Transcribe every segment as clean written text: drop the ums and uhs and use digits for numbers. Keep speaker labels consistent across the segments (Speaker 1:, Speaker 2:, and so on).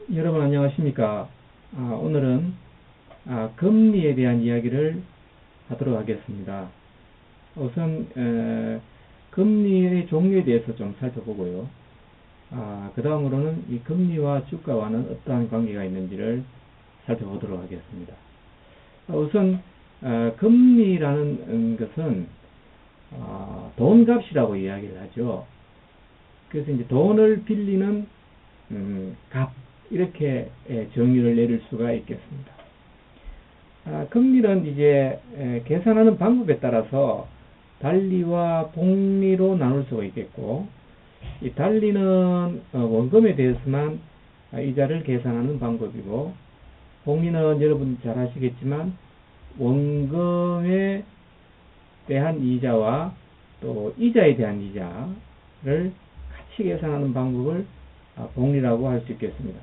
Speaker 1: 여러분 안녕하십니까? 오늘은 금리에 대한 이야기를 하도록 하겠습니다. 우선 금리의 종류에 대해서 좀 살펴보고요. 그 다음으로는 이 금리와 주가와는 어떠한 관계가 있는지를 살펴보도록 하겠습니다. 우선 금리라는 것은 돈값이라고 이야기를 하죠. 그래서 이제 돈을 빌리는 값, 이렇게 정의를 내릴 수가 있겠습니다. 금리는 이제 계산하는 방법에 따라서 달리와 복리로 나눌 수가 있겠고, 이 달리는 원금에 대해서만 이자를 계산하는 방법이고, 복리는 여러분 잘 아시겠지만 원금에 대한 이자와 또 이자에 대한 이자를 같이 계산하는 방법을 복리라고 할 수 있겠습니다.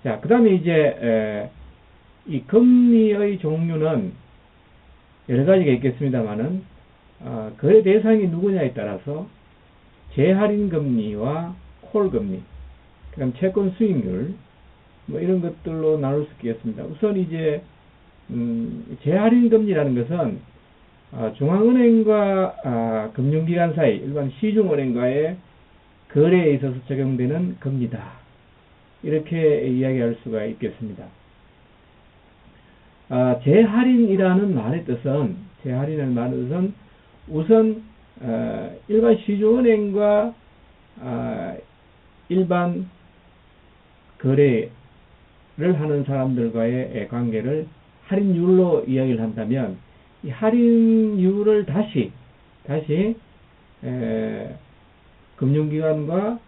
Speaker 1: 자, 그 다음에 이제 이 금리의 종류는 여러 가지가 있겠습니다만은 거래 대상이 누구냐에 따라서 재할인 금리와 콜 금리, 그다음 채권 수익률 뭐 이런 것들로 나눌 수 있겠습니다. 우선 이제 재할인 금리라는 것은 중앙은행과 금융기관 사이, 일반 시중은행과의 거래에 있어서 적용되는 금리다, 이렇게 이야기할 수가 있겠습니다. 재할인이라는 말의 뜻은, 우선 일반 시중은행과 일반 거래를 하는 사람들과의 관계를 할인율로 이야기를 한다면, 이 할인율을 다시 금융기관과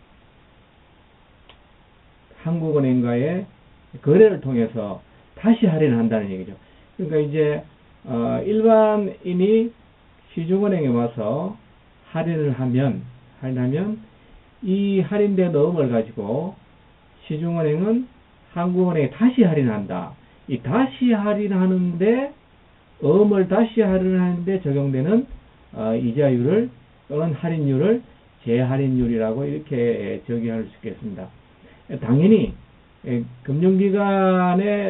Speaker 1: 한국은행과의 거래를 통해서 다시 할인을 한다는 얘기죠. 그러니까 이제 일반인이 시중은행에 와서 할인을 하면 이 할인된 어음을 가지고 시중은행은 한국은행에 다시 할인한다. 이 다시 할인하는데, 어음을 다시 할인하는데 적용되는 이자율을 또는 할인율을 재할인율이라고 이렇게 정의할 수 있겠습니다. 당연히 금융기관에서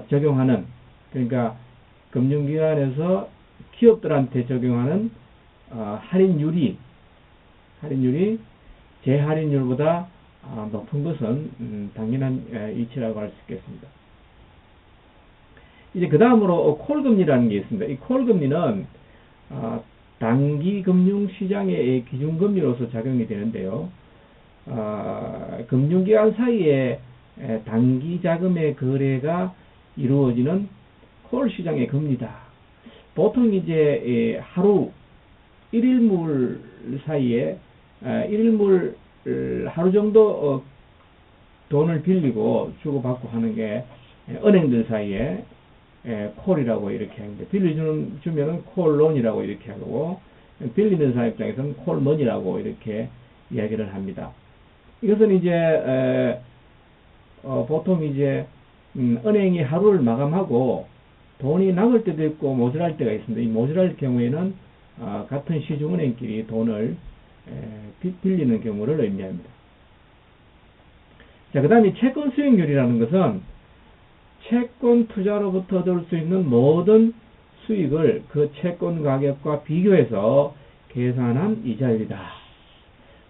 Speaker 1: 적용하는, 그러니까 금융기관에서 기업들한테 적용하는 할인율이 재할인율보다 높은 것은 당연한 이치라고 할 수 있겠습니다. 이제 그 다음으로 콜금리라는 게 있습니다. 이 콜금리는 단기 금융시장의 기준금리로서 작용이 되는데요. 금융기관 사이에 단기 자금의 거래가 이루어지는 콜 시장의 금리다. 보통 이제 하루 1일물 사이에 1일물 하루 정도 돈을 빌리고 주고받고 하는 게 은행들 사이에 콜이라고 이렇게 하는데, 빌려주면은 콜론이라고 이렇게 하고, 빌리는 사람 입장에서는 콜머니라고 이렇게 이야기를 합니다. 이것은 이제 보통 이제 은행이 하루를 마감하고 돈이 남을 때도 있고 모자랄 때가 있습니다. 이 모자랄 경우에는 같은 시중은행끼리 돈을 빌리는 경우를 의미합니다. 자, 그 다음에 채권 수익률이라는 것은 채권 투자로부터 얻을 수 있는 모든 수익을 그 채권 가격과 비교해서 계산한 이자율이다.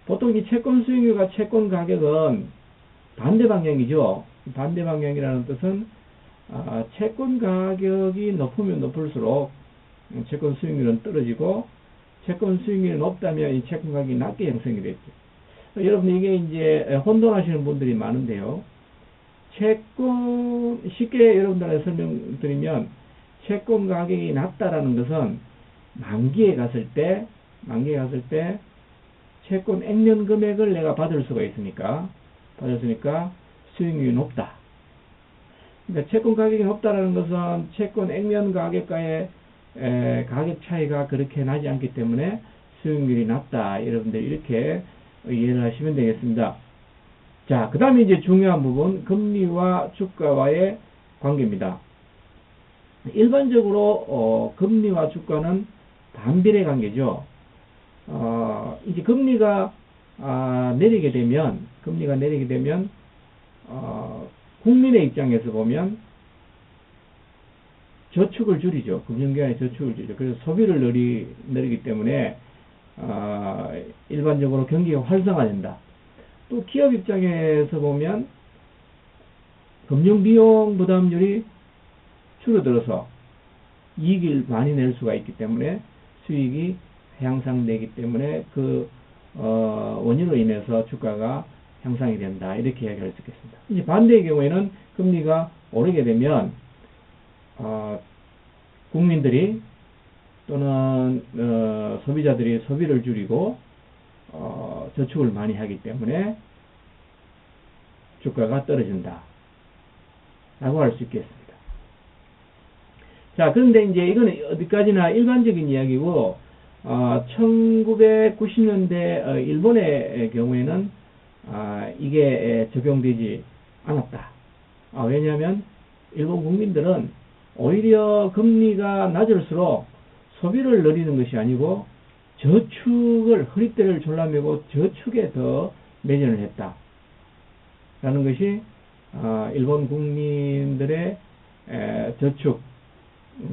Speaker 1: 보통 이 채권 수익률과 채권 가격은 반대 방향이죠. 반대 방향이라는 뜻은 채권 가격이 높으면 높을수록 채권 수익률은 떨어지고, 채권 수익률이 높다면 이 채권 가격이 낮게 형성이 됐죠. 여러분, 이게 이제 혼돈하시는 분들이 많은데요. 쉽게 여러분들한테 설명드리면, 채권 가격이 낮다라는 것은 만기에 갔을 때 채권 액면 금액을 내가 받을 수가 있으니까 수익률이 높다. 그러니까 채권 가격이 높다라는 것은 채권 액면 가격과의 가격 차이가 그렇게 나지 않기 때문에 수익률이 낮다. 여러분들 이렇게 이해를 하시면 되겠습니다. 자, 그 다음에 이제 중요한 부분, 금리와 주가와의 관계입니다. 일반적으로 금리와 주가는 반비례 관계죠. 이제 금리가 내리게 되면 금리가 내리게 되면 국민의 입장에서 보면 저축을 줄이죠. 금융기관의 저축을 줄이죠. 그래서 소비를 늘리기 때문에 일반적으로 경기가 활성화된다. 또 기업 입장에서 보면 금융비용 부담률이 줄어들어서 이익을 많이 낼 수가 있기 때문에 수익이 향상되기 때문에 그 원인으로 인해서 주가가 향상이 된다. 이렇게 이야기할 수 있겠습니다. 이제 반대의 경우에는 금리가 오르게 되면 국민들이 또는 소비자들이 소비를 줄이고 저축을 많이 하기 때문에 주가가 떨어진다 라고 할 수 있겠습니다. 자, 그런데 이제 이거는 어디까지나 일반적인 이야기고 1990년대 일본의 경우에는 이게 적용되지 않았다. 왜냐하면 일본 국민들은 오히려 금리가 낮을수록 소비를 늘리는 것이 아니고 저축을 허리띠를 졸라매고 저축에 더 매진을 했다 라는 것이 일본 국민들의 저축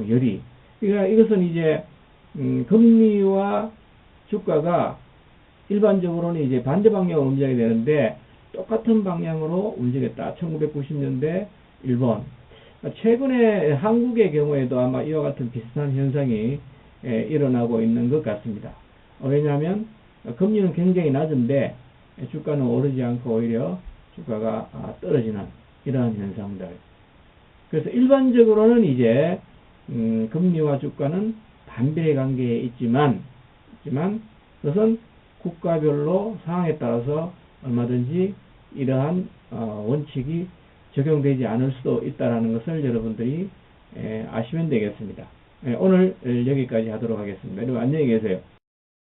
Speaker 1: 열이. 그러니까 이것은 이제 금리와 주가가 일반적으로는 이제 반대 방향으로 움직여야 되는데 똑같은 방향으로 움직였다. 1990년대 일본. 최근에 한국의 경우에도 아마 이와 같은 비슷한 현상이 일어나고 있는 것 같습니다. 왜냐하면 금리는 굉장히 낮은데 주가는 오르지 않고 오히려 주가가 떨어지는 이러한 현상들. 그래서 일반적으로는 이제 금리와 주가는 반비례 관계에 있지만 그것은 국가별로 상황에 따라서 얼마든지 이러한 원칙이 적용되지 않을 수도 있다는 것을 여러분들이 아시면 되겠습니다. 오늘 여기까지 하도록 하겠습니다. 여러분 안녕히 계세요.